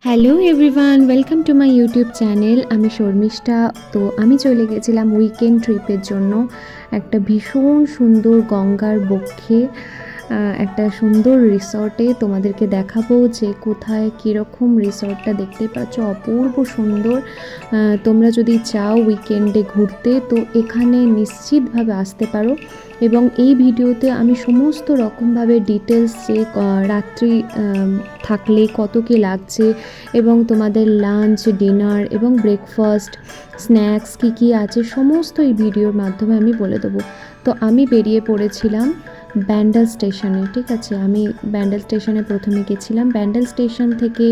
Hello everyone, welcome to my YouTube channel. আমি শর্মিষ্ঠা। তো আমি চলে গেছিলাম উইকেন্ড ট্রিপের জন্য একটা ভীষণ সুন্দর গঙ্গার বক্ষে একটা সুন্দর রিসর্টে। তোমাদেরকে দেখাবো যে কোথায় কীরকম রিসর্টটা, দেখতেই পাচ্ছ অপূর্ব সুন্দর। তোমরা যদি চাও উইকেন্ডে ঘুরতে তো এখানে নিশ্চিতভাবে আসতে পারো। এবং এই ভিডিওতে আমি সমস্ত রকমভাবে ডিটেলস, যে রাত্রি থাকলে কত কী লাগছে এবং তোমাদের লাঞ্চ, ডিনার এবং ব্রেকফাস্ট, স্ন্যাক্স কী কী আছে সমস্ত এই ভিডিওর মাধ্যমে আমি বলে দেবো। তো আমি বেরিয়ে পড়েছিলাম ব্যান্ডেল স্টেশনে। ঠিক আছে, আমি ব্যান্ডেল স্টেশনে প্রথমে গেছিলাম। ব্যান্ডেল স্টেশন থেকে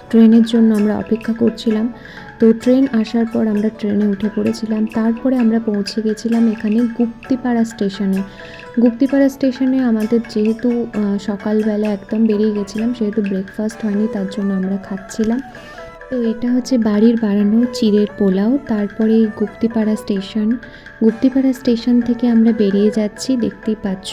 ট্রেনের জন্য আমরা অপেক্ষা করছিলাম। তো ট্রেন আসার পর আমরা ট্রেনে উঠে পড়েছিলাম। তারপরে আমরা পৌঁছে গেছিলাম এখানে গুপ্তিপাড়া স্টেশনে। গুপ্তিপাড়া স্টেশনে আমাদের যেহেতু সকালবেলা একদম বেরিয়ে গেছিলাম, সেহেতু ব্রেকফাস্ট হয়নি, তার জন্য আমরা খাচ্ছিলাম। তো এটা হচ্ছে বাড়ির বানানো চিড়ের পোলাও। তারপরে গুপ্তিপাড়া স্টেশন। গুপ্তিপাড়া স্টেশন থেকে আমরা বেরিয়ে যাচ্ছি, দেখতেই পাচ্ছ।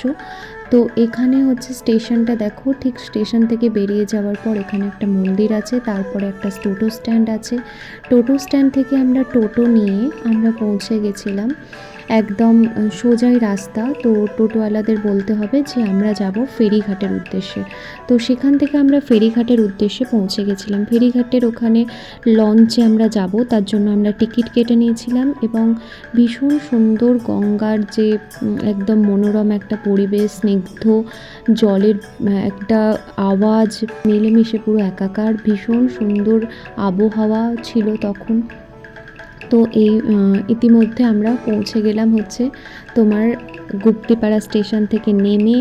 তো এখানে হচ্ছে স্টেশনটা দেখো, ঠিক স্টেশন থেকে বেরিয়ে যাওয়ার পর এখানে একটা মন্দির আছে, তারপরে একটা টোটো স্ট্যান্ড আছে। টোটো স্ট্যান্ড থেকে আমরা টোটো নিয়ে আমরা পৌঁছে গেছিলাম একদম সোজাই রাস্তা। তো টোটোওয়ালাদের বলতে হবে যে আমরা যাব ফেরিঘাটের উদ্দেশ্যে। তো সেখান থেকে আমরা ফেরিঘাটের উদ্দেশ্যে পৌঁছে গেছিলাম। ফেরিঘাটের ওখানে লঞ্চে আমরা যাব, তার জন্য আমরা টিকিট কেটে নিয়েছিলাম। এবং ভীষণ সুন্দর গঙ্গার যে একদম মনোরম একটা পরিবেশ, স্নিগ্ধ জলের একটা আওয়াজ মিলেমিশে পুরো একাকার, ভীষণ সুন্দর আবহাওয়া ছিল তখন। তো এই ইতিমধ্যে আমরা পৌঁছে গেলাম হচ্ছে তোমার গুপ্তিপাড়া স্টেশন থেকে নেমে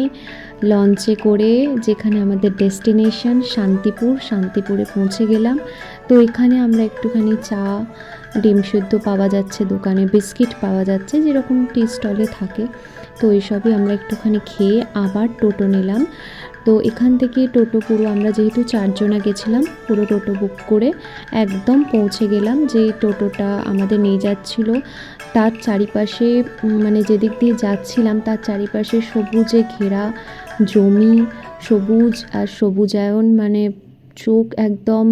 লঞ্চে করে যেখানে আমাদের ডেস্টিনেশন শান্তিপুরে পৌঁছে গেলাম। তো এখানে আমরা একটুখানি চা, ডিম সিদ্ধ পাওয়া যাচ্ছে দোকানে, বিস্কিট পাওয়া যাচ্ছে যেরকম টি স্টলে থাকে। তো এইসবই আমরা একটুখানি খেয়ে আবার টোটো নিলাম। তো এখান থেকে টোটো পুরো আমরা যেহেতু 4 জনা গেছিলাম, পুরো টোটো বুক করে একদম পৌঁছে গেলাম। যে টোটোটা আমাদের নিয়ে যাচ্ছিল তার চারিপাশে, মানে যেদিক দিয়ে যাচ্ছিলাম তার চারিপাশে সবুজে ঘেরা জমি, সবুজ আর সবুজায়ন, মানে চোখ একদম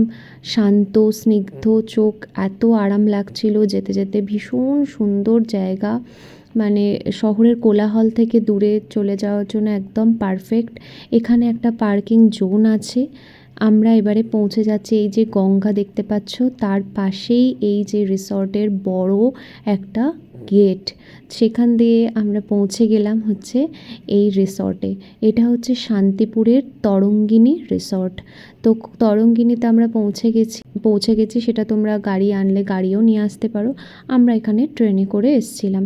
শান্ত স্নিগ্ধ, চোখ এত আরাম লাগছিল যেতে যেতে। ভীষণ সুন্দর জায়গা, মানে শহরের কোলাহল থেকে দূরে চলে যাওয়ার জন্য একদম পারফেক্ট। এখানে একটা পার্কিং জোন আছে। আমরা এবারে পৌঁছে যাচ্ছি, এই যে গঙ্গা দেখতে পাচ্ছ তার পাশেই এই যে রিসর্টের বড় একটা গেট, সেখান দিয়ে আমরা পৌঁছে গেলাম হচ্ছে এই রিসর্টে। এটা হচ্ছে শান্তিপুরের তরঙ্গিনী রিসর্ট। তো তরঙ্গিনীতে আমরা পৌঁছে গেছি। সেটা তোমরা গাড়ি আনলে গাড়িও নিয়ে আসতে পারো। আমরা এখানে ট্রেনে করে এসেছিলাম।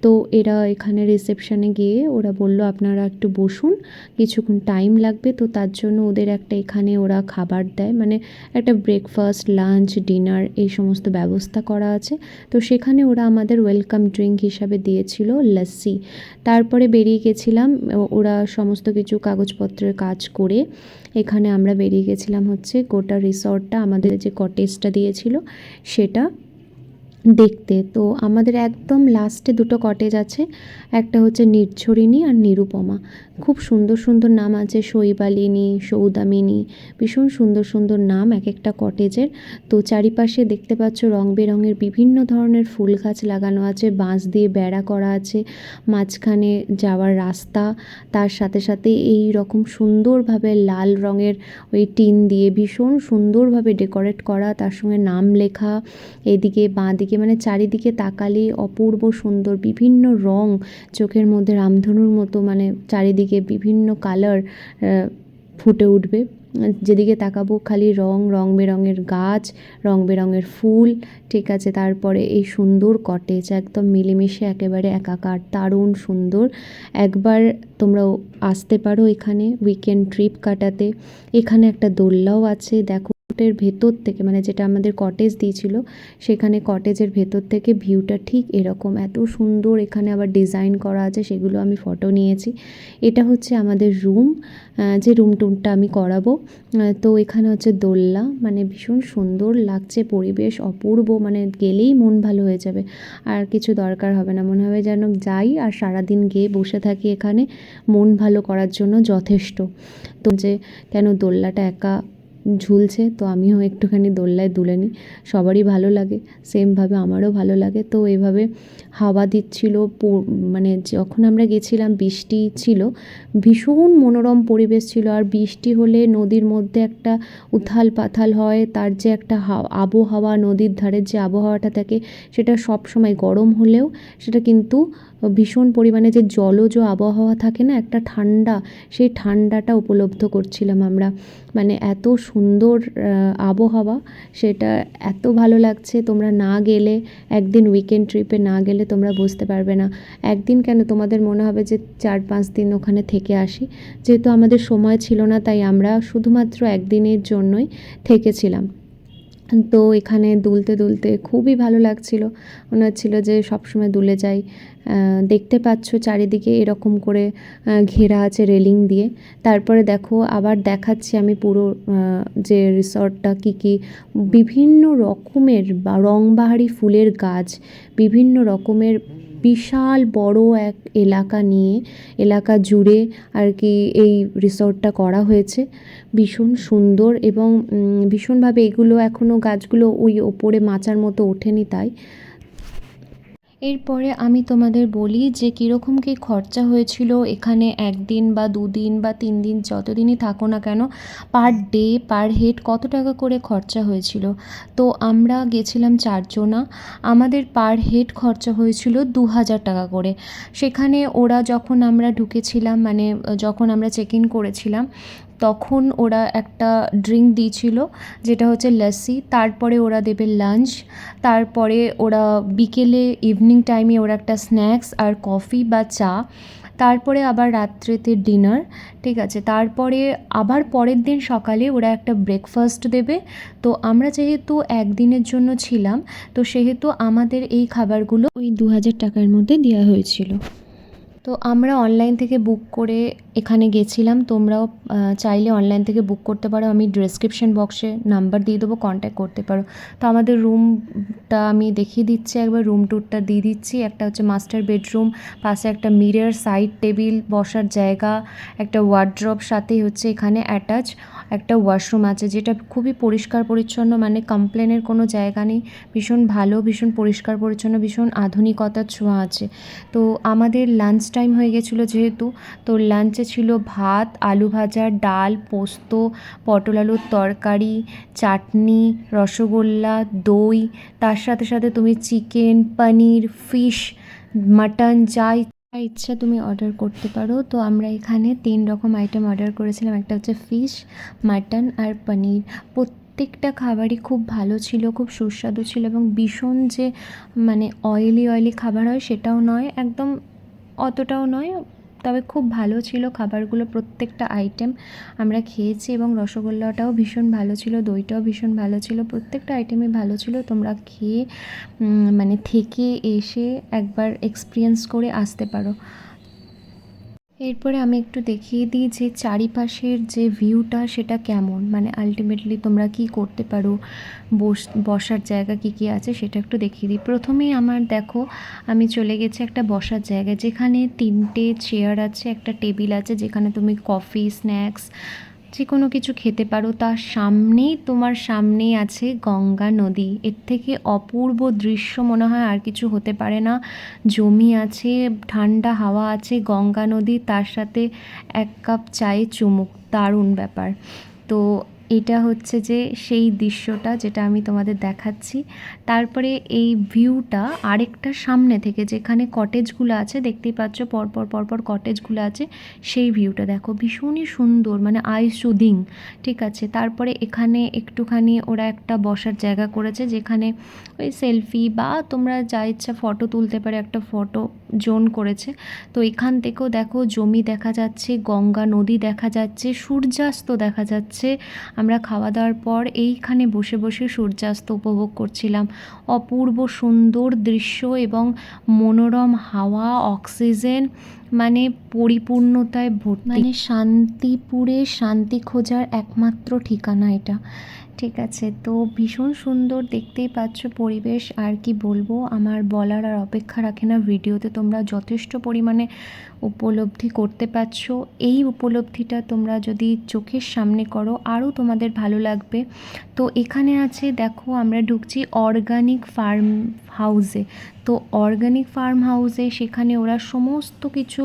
তো এরা এখানে রিসেপশনে গিয়ে ওরা বলল আপনারা একটু বসুন, কিছুক্ষণ টাইম লাগবে। তো তার জন্য ওদের একটা এখানে ওরা খাবার দেয়, মানে একটা ব্রেকফাস্ট, লাঞ্চ, ডিনার এই সমস্ত ব্যবস্থা করা আছে। তো সেখানে ওরা আমাদের ওয়েলকাম ড্রিঙ্ক হিসাবে দিয়েছিল লস্যি। তারপরে বেরিয়ে গেছিলাম, ওরা সমস্ত কিছু কাগজপত্রের কাজ করে এখানে আমরা বেরিয়ে গেছিলাম হচ্ছে গোটা রিসর্টটা, আমাদের যে কটেজটা দিয়েছিল সেটা দেখতে। তো আমাদের একদম লাস্টে দুটো কটেজ আছে, একটা হচ্ছে নির্ঝরিণী আর নিরুপমা। খুব সুন্দর সুন্দর নাম আছে, শৈবালিনী, সৌদামিনী, ভীষণ সুন্দর সুন্দর নাম এক একটা কটেজের। তো চারিপাশে দেখতে পাচ্ছ রং বেরঙের বিভিন্ন ধরনের ফুল গাছ লাগানো আছে, বাঁশ দিয়ে বেড়া করা আছে, মাঝখানে যাওয়ার রাস্তা, তার সাথে সাথে এই রকম সুন্দরভাবে লাল রঙের ওই টিন দিয়ে ভীষণ সুন্দরভাবে ডেকোরেট করা, তার সঙ্গে নাম লেখা। এদিকে বাঁ দিকে মানে চারিদিকে তাকালে অপূর্ব সুন্দর বিভিন্ন রং, চোখের মধ্যে রামধনুর মতো, মানে চারিদিকে বিভিন্ন কালার ফুটে উঠবে। যেদিকে তাকাবো খালি রং বেরঙের গাছ, রং বেরঙের ফুল। ঠিক আছে, তারপরে এই সুন্দর কটেজ একদম মিলেমিশে একেবারে একাকার, দারুণ সুন্দর। একবার তোমরা আসতে পারো এখানে উইকেন্ড ট্রিপ কাটাতে। এখানে একটা দোলনাও আছে, দেখো ভেতর থেকে, মানে যেটা আমাদের কটেজ দিয়েছিল সেখানে কটেজের ভেতর থেকে ভিউটা ঠিক এরকম, এত সুন্দর। এখানে আবার ডিজাইন করা আছে, সেগুলো আমি ফটো নিয়েছি। এটা হচ্ছে আমাদের রুম, যে রুম টুরটা আমি করাবো। তো এখানে হচ্ছে দোলনা, মানে ভীষণ সুন্দর লাগছে, পরিবেশ অপূর্ব, মানে গেলেই মন ভালো হয়ে যাবে, আর কিছু দরকার হবে না, মনে হবে যেন যাই আর সারাদিন গিয়ে বসে থাকি এখানে, মন ভালো করার জন্য যথেষ্ট। তো যে কেন দোলনাটা একা ঝুলছে, তো আমিও একটুখানি দোলনায় দুলে নিই। সবারই ভালো লাগে, সেমভাবে আমারও ভালো লাগে। তো এভাবে হাওয়া দিচ্ছিল, মানে যখন আমরা গেছিলাম বৃষ্টি ছিল, ভীষণ মনোরম পরিবেশ ছিল। আর বৃষ্টি হলে নদীর মধ্যে একটা উথাল পাথাল হয়, তার যে একটা আবহাওয়া, নদীর ধারের যে আবহাওয়াটা থাকে সেটা সব সময় গরম হলেও সেটা কিন্তু ভীষণ পরিমাণে যে জলজ আবহাওয়া থাকে না, একটা ঠান্ডা, সেই ঠান্ডাটা উপলব্ধ করছিলাম আমরা। মানে এত সুন্দর আবহাওয়া, সেটা এত ভালো লাগছে। তোমরা না গেলে, একদিন উইকেন্ড ট্রিপে না গেলে তোমরা বুঝতে পারবে না। একদিন কেন, তোমাদের মনে হবে যে 4-5 দিন ওখানে থেকে আসি। যেহেতু আমাদের সময় ছিল না, তাই আমরা শুধুমাত্র একদিনের জন্যই থেকেছিলাম। তো এখানে দুলতে দুলতে খুবই ভালো লাগছিল, মনে হচ্ছিল যে সবসময় দুলে যাই। দেখতে পাচ্ছ চারিদিকে এরকম করে ঘেরা আছে রেলিং দিয়ে। তারপরে দেখো আবার দেখাচ্ছি আমি পুরো যে রিসর্টটা কী কী বিভিন্ন রকমের বা রংবাহারি ফুলের গাছ, বিভিন্ন রকমের বিশাল বড় এক এলাকা জুড়ে আর কি এই রিসর্টটা করা হয়েছে। ভীষণ সুন্দর এবং ভীষণভাবে এগুলো এখনও গাছগুলো ওই ওপরে মাচার মতো ওঠেনি তাই। এরপরে আমি তোমাদের বলি যে কীরকম কী খরচা হয়েছিল এখানে। 1 দিন বা 2 দিন বা 3 দিন যতদিনই থাকো না কেন, পার ডে পার হেড কত টাকা করে খরচা হয়েছিল। তো আমরা গেছিলাম 4 জনা, আমাদের পার হেড খরচা হয়েছিল 2000 টাকা করে। সেখানে ওরা যখন আমরা ঢুকেছিলাম, মানে যখন আমরা চেক ইন করেছিলাম, তখন ওরা একটা ড্রিঙ্ক দিয়েছিল যেটা হচ্ছে লস্যি। তারপরে ওরা দেবে লাঞ্চ, তারপরে ওরা বিকেলে ইভিনিং টাইমে ওরা একটা স্ন্যাক্স আর কফি বা চা, তারপরে আবার রাত্রেতে ডিনার, ঠিক আছে। তারপরে আবার পরের দিন সকালে ওরা একটা ব্রেকফাস্ট দেবে। তো আমরা যেহেতু একদিনের জন্য ছিলাম, তো সেহেতু আমাদের এই খাবারগুলো ওই 2000 টাকার মধ্যে দেওয়া হয়েছিল। তো আমরা অনলাইন থেকে বুক করে এখানে গেছিলাম। তোমরাও চাইলে অনলাইন থেকে বুক করতে পারো, আমি ডেসক্রিপশন বক্সে নাম্বার দিয়ে দেবো, কন্ট্যাক্ট করতে পারো। তো আমাদের রুমটা আমি দেখিয়ে দিচ্ছি একবার, রুম ট্যুরটা দিয়ে দিচ্ছি। একটা হচ্ছে মাস্টার বেডরুম, পাশে একটা মিরর, সাইড টেবিল, বসার জায়গা, একটা ওয়ার্ড্রপ, সাথেই হচ্ছে এখানে অ্যাটাচ একটা ওয়াশরুম আছে, যেটা খুবই পরিষ্কার পরিচ্ছন্ন, মানে কমপ্লেনের কোনো জায়গা নেই। ভীষণ ভালো, ভীষণ পরিষ্কার পরিচ্ছন্ন, ভীষণ আধুনিকতার ছোঁয়া আছে। তো আমাদের লাঞ্চ টাইম হয়ে গেছিলো যেহেতু, তো লাঞ্চে ছিল ভাত, আলু ভাজা, ডাল, পোস্ত, পটল আলুর তরকারি, চাটনি, রসগোল্লা, দই, তার সাথে সাথে তুমি চিকেন, পনির, ফিশ, মাটন, যা ইচ্ছা তুমি অর্ডার করতে পারো। তো আমরা এখানে 3 রকম আইটেম অর্ডার করেছিলাম, একটা হচ্ছে ফিশ, মাটন আর পনির। প্রত্যেকটা খাবারই খুব ভালো ছিল, খুব সুস্বাদু ছিল এবং ভীষণ যে মানে অয়েলি খাবার হয় সেটাও নয়, একদম অতটাও নয়, তবে খুব ভালো ছিল খাবারগুলো। প্রত্যেকটা আইটেম আমরা খেয়েছি এবং রসগোল্লাটাও ভীষণ ভালো ছিল, দইটাও ভীষণ ভালো ছিল, প্রত্যেকটা আইটেমই ভালো ছিল। তোমরা খেয়ে মানে থেকে এসে একবার এক্সপিরিয়েন্স করে আসতে পারো। এরপরে আমি একটু দেখিয়ে দিই যে চারিপাশের যে ভিউটা সেটা কেমন, মানে আলটিমেটলি তোমরা কি করতে পারো, বসার জায়গা কী কী আছে সেটা একটু দেখিয়ে দিই। প্রথমেই আমার দেখো, আমি চলে গেছি একটা বসার জায়গায়, যেখানে 3টে চেয়ার আছে, একটা টেবিল আছে, যেখানে তুমি কফি, স্ন্যাক্স যে কোনো কিছু খেতে পারো। তার তোমার সামনেই আছে গঙ্গা নদী। এর থেকে অপূর্ব দৃশ্য মনে হয় আর কিছু হতে পারে না। জমি আছে, ঠান্ডা হাওয়া আছে, গঙ্গা নদী, তার সাথে 1 কাপ চায়ে চুমুক, দারুণ ব্যাপার। তো এটা হচ্ছে যে সেই দৃশ্যটা যেটা আমি তোমাদের দেখাচ্ছি। তারপরে এই ভিউটা আরেকটা সামনে থেকে, যেখানে কটেজগুলো আছে, দেখতেই পাচ্ছ পরপর কটেজগুলো আছে, সেই ভিউটা দেখো, ভীষণই সুন্দর, মানে আই সুদিং, ঠিক আছে। তারপরে এখানে একটুখানি ওরা একটা বসার জায়গা করেছে, যেখানে ওই সেলফি বা তোমরা যা ইচ্ছা ফটো তুলতে পারে, একটা ফটো জোন করেছে। তো এখান থেকেও দেখো জমি দেখা যাচ্ছে, গঙ্গা নদী দেখা যাচ্ছে, সূর্যাস্ত দেখা যাচ্ছে। আমরা খাওয়া দাওয়ার পর এইখানে বসে বসে সূর্যাস্ত উপভোগ করছিলাম। অপূর্ব সুন্দর দৃশ্য এবং মনোরম হাওয়া, অক্সিজেন, মানে পরিপূর্ণতায় ভর্তি, মানে শান্তিপুরে শান্তি খোঁজার একমাত্র ঠিকানা এটা, ঠিক আছে, তো ভীষণ সুন্দর দেখতেই পাচ্ছ পরিবেশ, আর কি বলবো, আমার বলার আর অপেক্ষা রাখে না। ভিডিওতে তোমরা যথেষ্ট পরিমাণে উপলব্ধি করতে পারছো। এই উপলব্ধিটা তোমরা যদি চোখের সামনে করো আরও তোমাদের ভালো লাগবে। তো এখানে আছে, দেখো আমরা ঢুকছি অর্গানিক ফার্ম হাউসে। তো অর্গানিক ফার্ম হাউসে সেখানে ওরা সমস্ত কিছু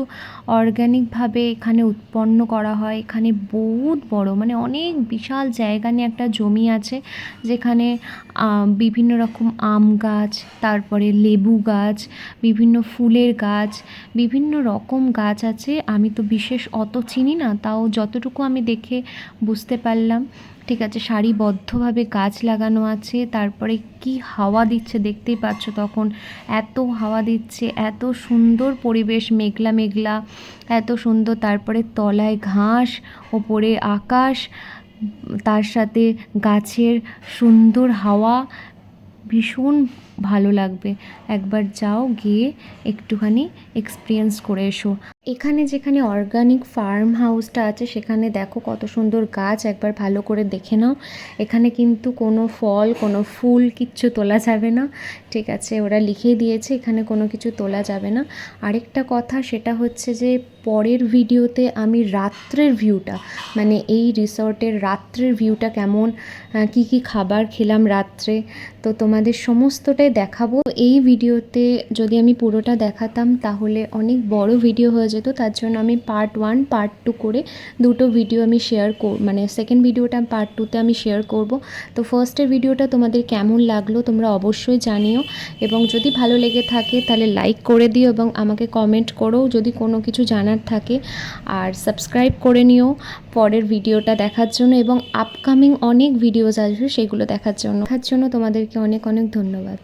অর্গানিকভাবে এখানে উৎপন্ন করা হয়। এখানে বহুত বড়, মানে অনেক বিশাল জায়গা নিয়ে একটা জমি আছে, যেখানে বিভিন্ন রকম আম গাছ, তারপরে লেবু গাছ, বিভিন্ন ফুলের গাছ, বিভিন্ন রকম গাছ আছে। আমি তো বিশেষ অত চিনি না, তাও যতটুকু আমি দেখে বুঝতে পারলাম। ঠিক আছে, সারিবদ্ধভাবে গাছ লাগানো আছে। তারপরে কি হাওয়া দিচ্ছে দেখতেই পাচ্ছ, তখন এত হাওয়া দিচ্ছে, এত সুন্দর পরিবেশ, মেঘলা মেঘলা, এত সুন্দর। তারপরে তলায় ঘাস, ওপরে আকাশ, তার সাথে গাছের সুন্দর হাওয়া, ভীষণ ভালো লাগবে। একবার যাও, গিয়ে একটুখানি এক্সপিরিয়েন্স করে এসো। এখানে যেখানে অর্গানিক ফার্ম হাউসটা আছে সেখানে দেখো কত সুন্দর গাছ, একবার ভালো করে দেখে নাও। এখানে কিন্তু কোনো ফল, কোনো ফুল কিচ্ছু তোলা যাবে না। ঠিক আছে, ওরা লিখিয়ে দিয়েছে এখানে কোনো কিছু তোলা যাবে না। আরেকটা কথা, সেটা হচ্ছে যে পরের ভিডিওতে আমি রাত্রের ভিউটা, মানে এই রিসর্টের রাত্রের ভিউটা কেমন, কি কি খাবার খেলাম রাত্রে, তো তোমাদের সমস্তটাই দেখাবো। এই ভিডিওতে যদি আমি পুরোটা দেখাতাম তাহলে অনেক বড় ভিডিও হয়ে যেত, তার জন্য আমি পার্ট 1 পার্ট 2 করে দুটো ভিডিও আমি শেয়ার মানে সেকেন্ড ভিডিওটা পার্ট 2তে আমি শেয়ার করব। তো ফার্স্টের ভিডিওটা তোমাদের কেমন লাগলো তোমরা অবশ্যই জানিও, এবং যদি ভালো লেগে থাকে তাহলে লাইক করে দিও এবং আমাকে কমেন্ট করো যদি কোনো কিছু জানার থাকে, আর সাবস্ক্রাইব করে নিও পরের ভিডিওটা দেখার জন্য, এবং আপকামিং অনেক ভিডিওস আসবে সেগুলো দেখার জন্য তোমাদেরকে অনেক অনেক ধন্যবাদ।